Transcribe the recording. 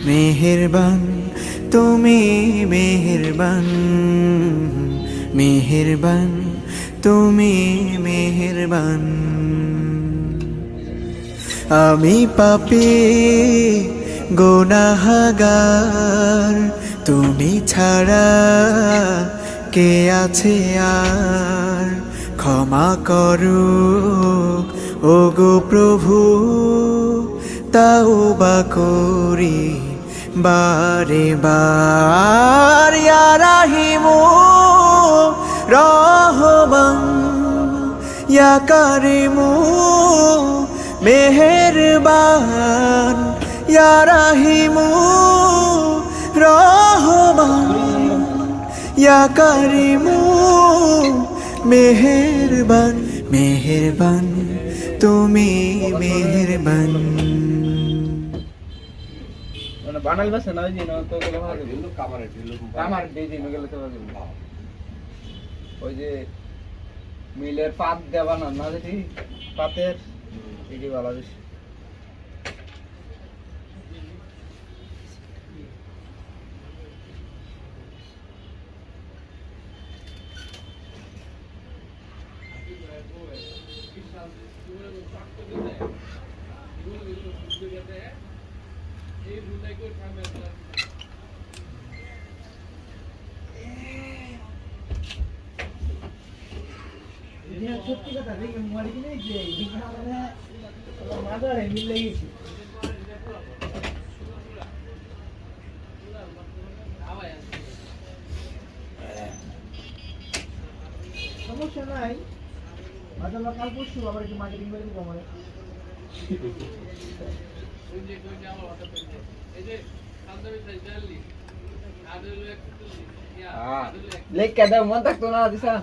মেহেরবান তুমি মেহেরবান, মেহেরবান তুমি মেহেরবান। আমি পাপী গুনাহগার, তুমি ছাড়া কে আছে আর? ক্ষমা করো ওগো প্রভু, তাওবা করি বারে বার। ইয়া রাহিমু রহমান, ইয়া কারিমু মেহেরবান, ইয়া রাহিমু রহমান, ইয়া কারিমু মেহেরবান। মেহেরবান তুমি মেহেরবান। মানে বানাল বাসে না জি না তো গেলে ভালো দিল কামার দিয়ে দিন গেলে তো ভালো। ওই যে মিলের পাত দেওয়া না যেটি পাতের এটি ভালো বেশি। সত্যি কথা দেখি মালিক নেই যে মাদারে মিল লেগেছে। সমস্যা নাই, মাদার কাল পরশু আবার একটু মার্কেটিং করে দিব আমার। লেখ কেদা মন থাকতো না দিশা